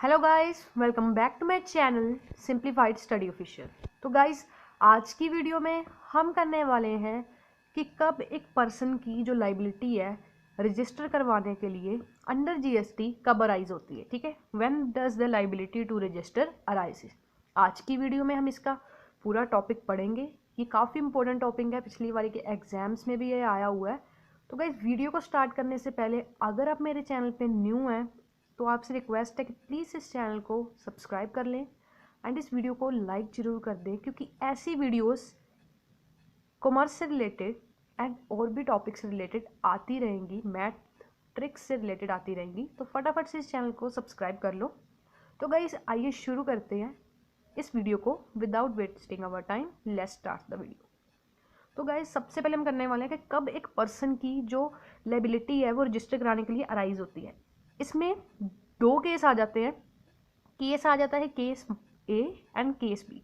Hello guys, welcome back to my channel simplified study official. तो guys, आज की video में हम करने वाले हैं कि कब एक पर्सन की जो लाइबिलिटी है रजिस्टर करवाने के लिए अंडर जीएसटी कब अराइज होती है। ठीक है, when does the liability to register arise. आज की वीडियो में हम इसका पूरा टॉपिक पढ़ेंगे। ये काफ़ी इंपॉर्टेंट टॉपिक है, पिछली बार के एग्जाम्स में भी ये आया हुआ है। तो गाइस, वीडियो को स्टार्ट करने से पहले अगर आप मेरे चैनल पे न्यू हैं तो आपसे रिक्वेस्ट है कि प्लीज़ इस चैनल को सब्सक्राइब कर लें एंड इस वीडियो को लाइक ज़रूर कर दें, क्योंकि ऐसी वीडियोस कॉमर्स से रिलेटेड एंड और भी टॉपिक से रिलेटेड आती रहेंगी, मैथ ट्रिक्स से रिलेटेड आती रहेंगी। तो फटाफट से इस चैनल को सब्सक्राइब कर लो। तो गाइस, आइए शुरू करते हैं इस वीडियो को without wasting our time. Let's start the video. तो गाइस, सबसे पहले हम करने वाले हैं कि कब एक पर्सन की जो लायबिलिटी है वो रजिस्टर कराने के लिए अराइज होती है। इसमें दो केस आ जाते हैं। केस आ जाता है case A and case B.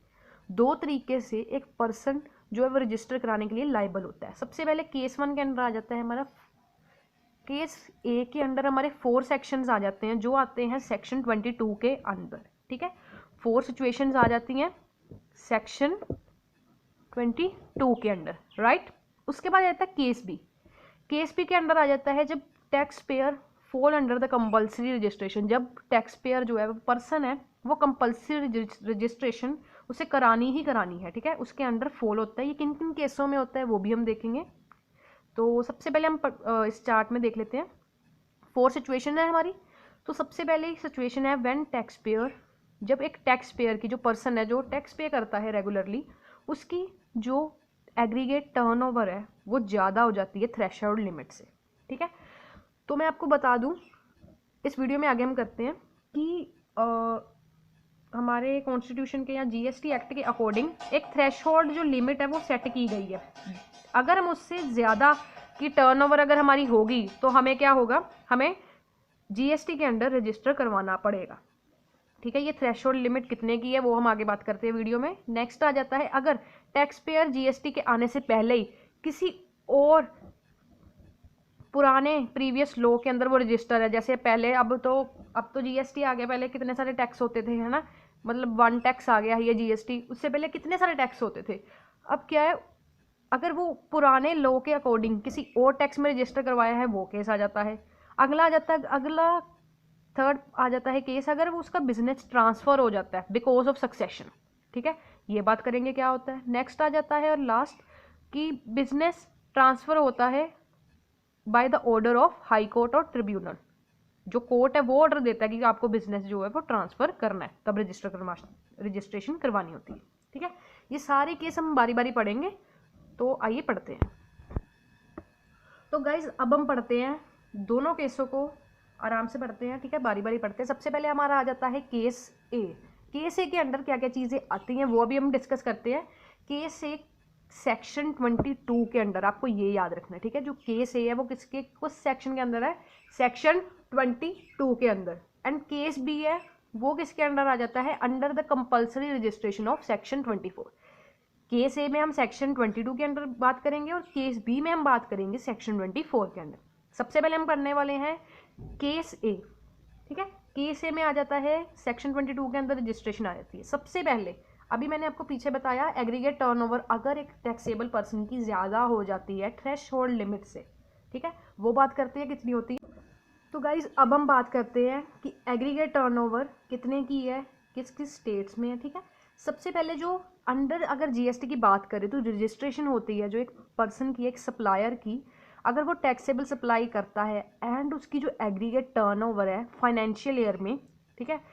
दो तरीके से एक पर्सन जो है वो रजिस्टर कराने के लिए लायबल होता है। सबसे पहले केस वन के अंदर आ जाता है हमारा, केस ए के अंडर हमारे 4 सेक्शंस आ जाते हैं जो आते हैं सेक्शन 22 के अंदर। ठीक है, 4 सिचुएशंस आ जाती हैं सेक्शन 22 के अंडर, राइट। उसके बाद आता है केस बी। केस बी के अंदर आ जाता है जब tax payer fall under the compulsory registration. जब टैक्स पेयर जो है वो पर्सन है वो कंपल्सरी रजिस्ट्रेशन उसे करानी ही करानी है। ठीक है, उसके अंडर फॉल होता है। ये किन किन केसों में होता है वो भी हम देखेंगे। तो सबसे पहले हम इस चार्ट में देख लेते हैं। 4 सिचुएशन है हमारी। तो सबसे पहले सिचुएशन है व्हेन टैक्स पेयर, जब एक टैक्स पेयर की जो पर्सन है जो टैक्स पे करता है रेगुलरली, उसकी जो एग्रीगेट टर्नओवर है वो ज़्यादा हो जाती है थ्रेशोल्ड लिमिट से। ठीक है, तो मैं आपको बता दूं, इस वीडियो में आगे हम करते हैं कि हमारे कॉन्स्टिट्यूशन के या जीएसटी एक्ट के अकॉर्डिंग एक थ्रेशोल्ड जो लिमिट है वो सेट की गई है। अगर हम उससे ज़्यादा की टर्नओवर अगर हमारी होगी तो हमें क्या होगा, हमें जीएसटी के अंडर रजिस्टर करवाना पड़ेगा। ठीक है, ये थ्रेशोल्ड लिमिट कितने की है वो हम आगे बात करते हैं वीडियो में। नेक्स्ट आ जाता है अगर टैक्स पेयर जीएसटी के आने से पहले ही किसी और पुराने प्रीवियस लॉ के अंदर वो रजिस्टर है। जैसे पहले अब तो जीएसटी आ गया, पहले कितने सारे टैक्स होते थे, है ना, मतलब 1 टैक्स आ गया है ये जीएसटी। उससे पहले कितने सारे टैक्स होते थे। अब क्या है, अगर वो पुराने लॉ के अकॉर्डिंग किसी और टैक्स में रजिस्टर करवाया है वो केस आ जाता है। अगला थर्ड आ जाता है केस अगर वो उसका बिजनेस ट्रांसफर हो जाता है बिकॉज ऑफ सक्सेशन। ठीक है, ये बात करेंगे क्या होता है। नेक्स्ट आ जाता है और लास्ट कि बिजनेस ट्रांसफर होता है by the order of high court और ट्रिब्यूनल। जो कोर्ट है वो ऑर्डर देता है कि आपको बिजनेस जो है वो ट्रांसफर करना है, तब रजिस्ट्रेशन करवानी होती है। ठीक है, ये सारे केस हम बारी बारी पढ़ेंगे। तो आइए पढ़ते हैं। तो गाइज, अब हम पढ़ते हैं दोनों केसों को, आराम से पढ़ते हैं। ठीक है, बारी बारी पढ़ते हैं। सबसे पहले हमारा आ जाता है केस ए। केस ए के अंडर क्या क्या चीज़ें आती हैं वो अभी हम डिस्कस करते हैं। केस ए सेक्शन 22 के अंडर, आपको ये याद रखना है। ठीक है, जो केस ए है वो किसके कुछ सेक्शन के अंदर है, सेक्शन 22 के अंदर। एंड केस बी है वो किसके अंडर आ जाता है, under the compulsory registration of section 24। Case A में हम सेक्शन 22 के अंडर बात करेंगे और केस बी में हम बात करेंगे सेक्शन 24 के अंडर। सबसे पहले हम करने वाले हैं केस ए। ठीक है, केस ए में आ जाता है सेक्शन 22 के अंदर रजिस्ट्रेशन आ जाती है। सबसे पहले अभी मैंने आपको पीछे बताया एग्रीगेट टर्नओवर अगर एक टैक्सेबल पर्सन की ज़्यादा हो जाती है थ्रेशोल्ड लिमिट से। ठीक है, वो बात करते हैं कितनी होती है। तो गाइज, अब हम बात करते हैं कि एग्रीगेट टर्नओवर कितने की है, किस किस स्टेट्स में है। ठीक है, सबसे पहले जो अंडर अगर जीएसटी की बात करें तो रजिस्ट्रेशन होती है जो एक पर्सन की, एक सप्लायर की, अगर वो टैक्सेबल सप्लाई करता है एंड उसकी जो एग्रीगेट टर्नओवर है फाइनेंशियल ईयर में, ठीक है,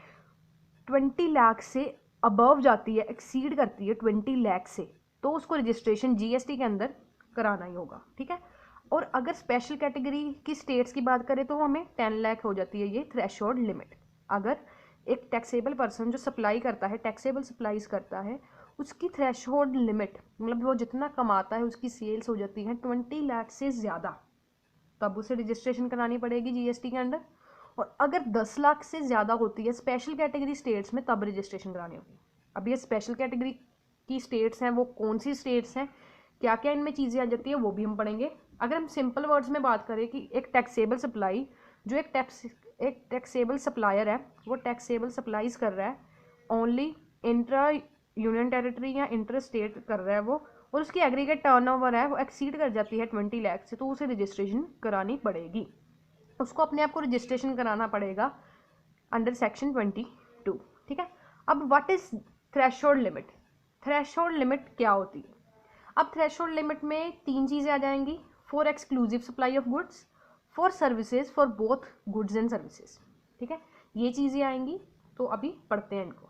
20 लाख से अबव जाती है, एक्सीड करती है 20 लाख से, तो उसको रजिस्ट्रेशन जीएसटी के अंदर कराना ही होगा। ठीक है, और अगर स्पेशल कैटेगरी की स्टेट्स की बात करें तो हमें 10 लाख हो जाती है ये थ्रेशोल्ड लिमिट। अगर एक टैक्सेबल पर्सन जो सप्लाई करता है, टैक्सेबल सप्लाईज करता है, उसकी थ्रेशोल्ड लिमिट मतलब वो जितना कमाता है उसकी सेल्स हो जाती है 20 लाख से ज़्यादा, तब उसे रजिस्ट्रेशन करानी पड़ेगी जीएसटी के अंडर। और अगर 10 लाख से ज़्यादा होती है स्पेशल कैटेगरी स्टेट्स में, तब रजिस्ट्रेशन करानी होगी। अब ये स्पेशल कैटेगरी की स्टेट्स हैं वो कौन सी स्टेट्स हैं, क्या क्या इनमें चीज़ें आ जाती है वो भी हम पढ़ेंगे। अगर हम सिंपल वर्ड्स में बात करें कि एक टैक्सेबल सप्लाई जो एक एक टैक्सेबल सप्लायर है, वो टैक्सेबल सप्लाईज कर रहा है ओनली इंट्रा यूनियन टेरिटरी या इंटर स्टेट कर रहा है वो, और उसकी एग्रीगेट टर्नओवर है वो एक्सीड कर जाती है 20 लाख से, तो उसे रजिस्ट्रेशन करानी पड़ेगी, उसको अपने आप को रजिस्ट्रेशन कराना पड़ेगा अंडर सेक्शन 22। ठीक है, अब what is threshold limit? Threshold limit क्या होती है? अब थ्रेशोल्ड लिमिट में 3 चीज़ें आ जाएंगी, for exclusive supply of goods, for services, for both goods and services. ठीक है, ये चीज़ें आएंगी, तो अभी पढ़ते हैं इनको।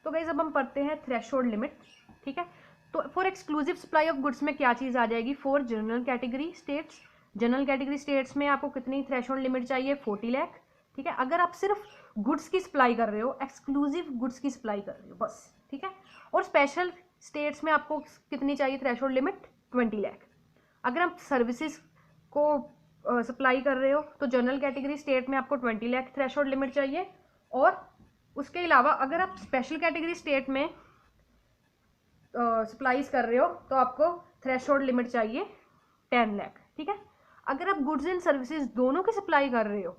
तो गाइस अब हम पढ़ते हैं थ्रेशोल्ड लिमिट। ठीक है, तो for exclusive supply of goods में क्या चीज़ आ जाएगी? For general category states, general category states में आपको कितनी थ्रेशोल्ड लिमिट चाहिए? 40 लाख। ठीक है, अगर आप सिर्फ गुड्स की सप्लाई कर रहे हो, एक्सक्लूसिव गुड्स की सप्लाई कर रहे हो बस। ठीक है, और स्पेशल स्टेट्स में आपको कितनी चाहिए थ्रेशोल्ड लिमिट? 20 लाख। अगर आप सर्विसेज को सप्लाई कर रहे हो तो जनरल कैटेगरी स्टेट में आपको 20 लाख थ्रेशोल्ड लिमिट चाहिए, और उसके अलावा अगर आप स्पेशल कैटेगरी स्टेट में सप्लाईज कर रहे हो तो आपको थ्रेशोल्ड लिमिट चाहिए 10 लाख। ठीक है, अगर आप गुड्स एंड सर्विसेज दोनों की सप्लाई कर रहे हो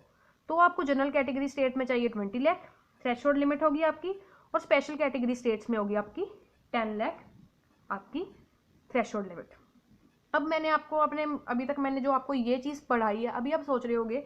तो आपको जनरल कैटेगरी स्टेट में चाहिए 20 लाख थ्रेशोल्ड लिमिट होगी आपकी, और स्पेशल कैटेगरी स्टेट्स में होगी आपकी 10 लाख आपकी थ्रेशोल्ड लिमिट। अब मैंने आपको अभी तक मैंने जो आपको ये चीज़ पढ़ाई है, अभी आप सोच रहे होगे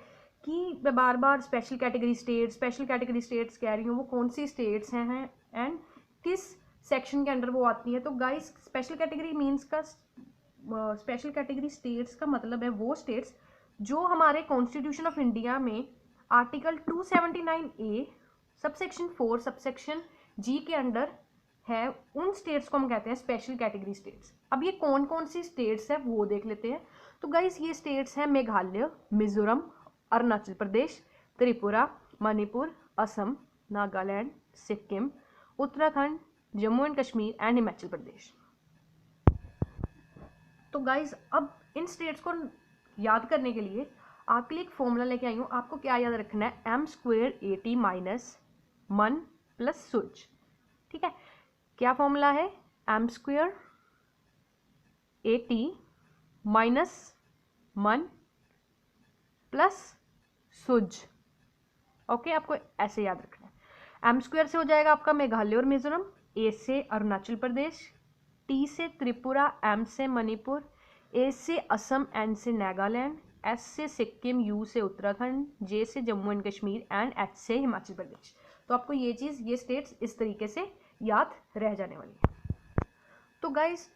कि मैं बार बार स्पेशल कैटेगरी स्टेट्स कह रही हूँ, वो कौन सी स्टेट्स हैं एंड किस सेक्शन के अंडर वो आती हैं। तो गाइस स्पेशल कैटेगरी मीन्स का स्पेशल कैटेगरी स्टेट्स का मतलब है वो स्टेट्स जो हमारे कॉन्स्टिट्यूशन ऑफ इंडिया में article 279A subsection 4 subsection G के अंडर है, उन स्टेट्स को हम कहते हैं स्पेशल कैटेगरी स्टेट्स। अब ये कौन कौन सी स्टेट्स है वो देख लेते हैं। तो गाइस ये स्टेट्स हैं मेघालय, मिजोरम, अरुणाचल प्रदेश, त्रिपुरा, मणिपुर, असम, नागालैंड, सिक्किम, उत्तराखंड, जम्मू एंड कश्मीर एंड हिमाचल प्रदेश। तो गाइस अब इन स्टेट्स को याद करने के लिए आपके लिए एक फॉर्मूला लेके आई हूँ। आपको क्या याद रखना है? m² AT माइनस मन प्लस सुज। ठीक है, क्या फॉर्मूला है? m² AT माइनस मन प्लस सुज। ओके, आपको ऐसे याद रखना है। m² से हो जाएगा आपका मेघालय और मिजोरम, A से अरुणाचल प्रदेश, T से त्रिपुरा, M से मणिपुर, A से असम, N से नागालैंड, S से सिक्किम, U से उत्तराखंड, J से Jammu and Kashmir and H से हिमाचल प्रदेश। तो आपको ये चीज़, ये स्टेट्स इस तरीके से याद रह जाने वाली है। तो गाइस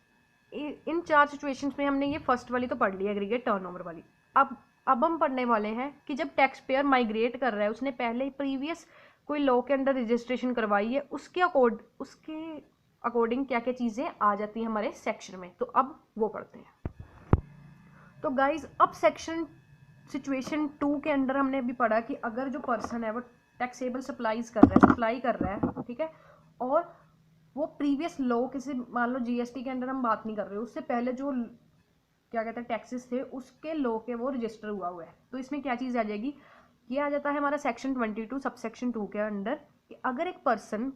इन 4 सिचुएशंस में हमने ये फर्स्ट वाली तो पढ़ ली, एग्रीगेट टर्नओवर वाली। अब हम पढ़ने वाले हैं कि जब टैक्स पेयर माइग्रेट कर रहा है, उसने पहले प्रीवियस कोई लॉ के अंडर रजिस्ट्रेशन करवाई है, उसके अकॉर्डिंग क्या क्या चीज़ें आ जाती हैं हमारे सेक्शन में, तो अब वो पढ़ते हैं। तो गाइज अब सिचुएशन 2 के अंडर हमने अभी पढ़ा कि अगर जो पर्सन है वो टैक्सेबल सप्लाई कर रहा है, ठीक है, और वो प्रीवियस लॉ किसी, मान लो GST के अंडर हम बात नहीं कर रहे, उससे पहले जो क्या कहते हैं टैक्सेस थे उसके लॉ के वो रजिस्टर हुआ है, तो इसमें क्या चीज़ आ जाएगी? ये आ जाता है हमारा सेक्शन 22 सबसेक्शन 2 के अंडर कि अगर एक person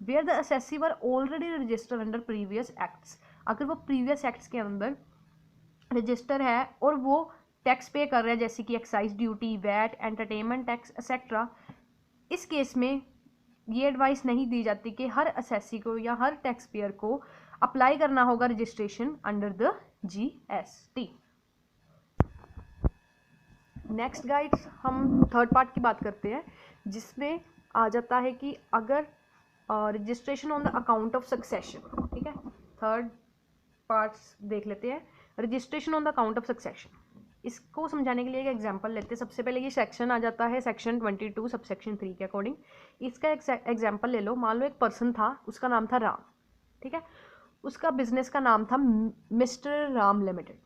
where the assessee were already register under previous acts, अगर वो प्रीवियस एक्ट्स के अंदर रजिस्टर है और वो टैक्स पे कर रहा है, जैसे कि excise duty, VAT, entertainment tax etcetera, इस केस में ये एडवाइस नहीं दी जाती कि हर असेसी को या हर टैक्स पेयर को अप्लाई करना होगा registration under the GST। Next guides हम थर्ड पार्ट की बात करते हैं, जिसमें आ जाता है कि अगर registration on the account of succession, ठीक है, थर्ड पार्ट्स देख लेते हैं। Registration on the account of succession, इसको समझाने के लिए एक एग्जांपल लेते हैं। सबसे पहले ये सेक्शन आ जाता है सेक्शन 22 सबसेक्शन 3 के अकॉर्डिंग। इसका एग्जांपल ले लो, मान लो एक पर्सन था, उसका नाम था राम, ठीक है, उसका बिजनेस का नाम था मिस्टर राम लिमिटेड,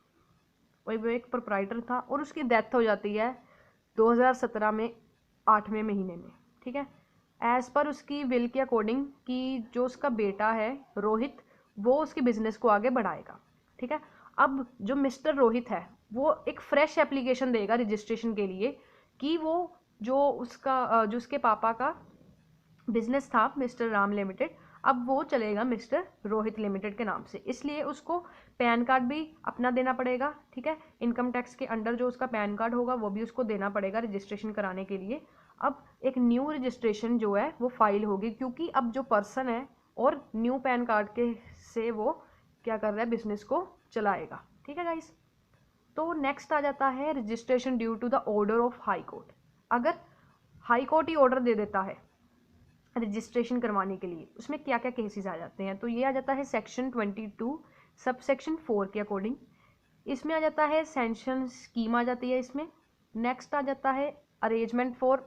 वही वो एक प्रोप्राइटर था, और उसकी डेथ हो जाती है 2017 में 8वें महीने में, ठीक है, एज़ पर उसकी विल के अकॉर्डिंग कि जो उसका बेटा है रोहित, वो उसके बिजनेस को आगे बढ़ाएगा, ठीक है। अब जो मिस्टर रोहित है वो एक फ्रेश एप्लीकेशन देगा रजिस्ट्रेशन के लिए कि वो जो उसके पापा का बिजनेस था मिस्टर राम लिमिटेड, अब वो चलेगा मिस्टर रोहित लिमिटेड के नाम से, इसलिए उसको पैन कार्ड भी अपना देना पड़ेगा, ठीक है। इनकम टैक्स के अंडर जो उसका पैन कार्ड होगा वो भी उसको देना पड़ेगा रजिस्ट्रेशन कराने के लिए। अब एक न्यू रजिस्ट्रेशन जो है वो फाइल होगी, क्योंकि अब जो पर्सन है और न्यू पैन कार्ड के से वो क्या कर रहा है, बिजनेस को चलाएगा, ठीक है गाइस। तो नेक्स्ट आ जाता है registration due to the order of high court. अगर हाई कोर्ट ही ऑर्डर दे देता है रजिस्ट्रेशन करवाने के लिए, उसमें क्या क्या केसेस आ जाते हैं, तो ये आ जाता है सेक्शन 22 सब सेक्शन 4 के अकॉर्डिंग। इसमें आ जाता है सैंक्शन स्कीम आ जाती है इसमें। नेक्स्ट आ जाता है अरेंजमेंट फॉर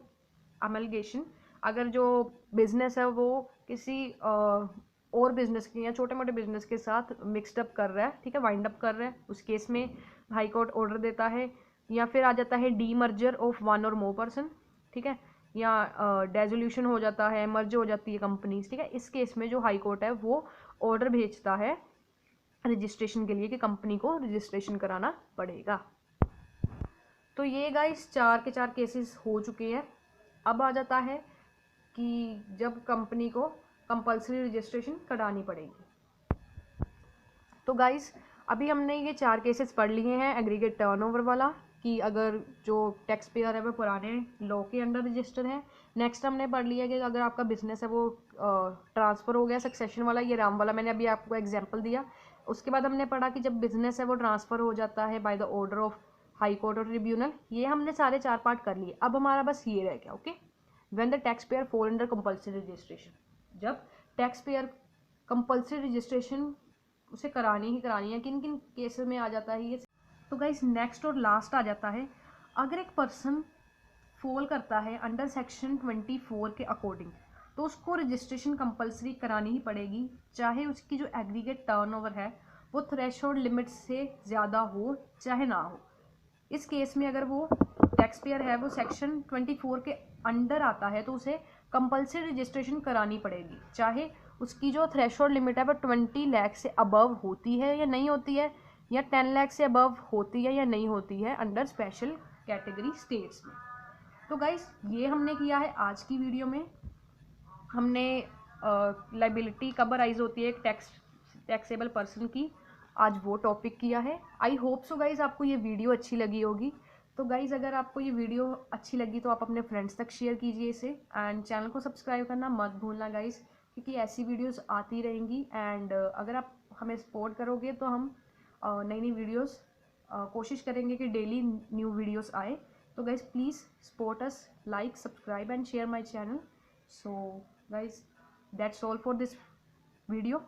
अमलगेशन। अगर जो बिजनेस है वो किसी और बिजनेस के या छोटे मोटे बिजनेस के साथ मिक्सड अप कर रहा है, ठीक है, वाइंड अप कर रहा है, उस केस में हाई कोर्ट ऑर्डर देता है। या फिर आ जाता है डी मर्जर ऑफ वन और मोर पर्सन, ठीक है, या डेजोल्यूशन हो जाता है, मर्ज हो जाती है कंपनीज, ठीक है। इस केस में जो हाई कोर्ट है वो ऑर्डर भेजता है रजिस्ट्रेशन के लिए कि कंपनी को रजिस्ट्रेशन कराना पड़ेगा। तो ये गाइस 4 के 4 केसेस हो चुके हैं। अब आ जाता है कि जब कंपनी को कंपल्सरी रजिस्ट्रेशन करानी पड़ेगी। तो गाइस अभी हमने ये 4 केसेस पढ़ लिए हैं एग्रीगेट टर्नओवर वाला, कि अगर जो टैक्स पेयर है वो पुराने लॉ के अंडर रजिस्टर है। नेक्स्ट हमने पढ़ लिया कि अगर आपका बिजनेस है वो ट्रांसफ़र हो गया, सक्सेशन वाला, ये राम वाला मैंने अभी आपको एग्जांपल दिया। उसके बाद हमने पढ़ा कि जब बिजनेस है वो ट्रांसफ़र हो जाता है by the order of high court और ट्रिब्यूनल। ये हमने सारे 4 पार्ट कर लिए। अब हमारा बस ये रह गया, okay, when the tax payer fall under compulsory registration. जब टैक्स पेयर कंपल्सरी रजिस्ट्रेशन उसे करानी ही करानी है, किन किन केसेस में आ जाता है ये। तो गाइस नेक्स्ट और लास्ट आ जाता है, अगर एक पर्सन फॉल करता है अंडर सेक्शन 24 के अकॉर्डिंग, तो उसको रजिस्ट्रेशन कंपल्सरी करानी ही पड़ेगी, चाहे उसकी जो एग्रीगेट टर्नओवर है वो थ्रेशोल्ड लिमिट से ज़्यादा हो चाहे ना हो। इस केस में अगर वो टैक्स पेयर है वो सेक्शन 24 के अंडर आता है तो उसे कंपल्सरी रजिस्ट्रेशन करानी पड़ेगी, चाहे उसकी जो थ्रेशोल्ड लिमिट है वो 20 लाख से अबव होती है या नहीं होती है, या 10 लाख से अबव होती है या नहीं होती है अंडर स्पेशल कैटेगरी स्टेट्स में। तो गाइस ये हमने किया है आज की वीडियो में। हमने लाइबिलिटी कब अराइज होती है एक टैक्सेबल पर्सन की, आज वो टॉपिक किया है। आई होप सो गाइज आपको ये वीडियो अच्छी लगी होगी। तो गाइज अगर आपको ये वीडियो अच्छी लगी तो आप अपने फ्रेंड्स तक शेयर कीजिए इसे, एंड चैनल को सब्सक्राइब करना मत भूलना गाइज, क्योंकि ऐसी वीडियोस आती रहेंगी। एंड अगर आप हमें सपोर्ट करोगे तो हम नई नई वीडियोस कोशिश करेंगे कि डेली न्यू वीडियोस आए। तो guys please support us, like, subscribe and share my channel. So guys, that's all for this video.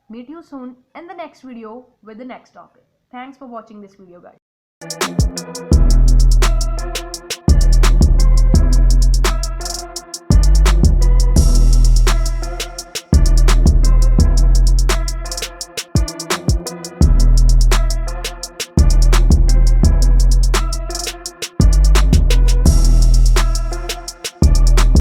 Meet you soon in the next video with the next topic. Thanks for watching this video, guys.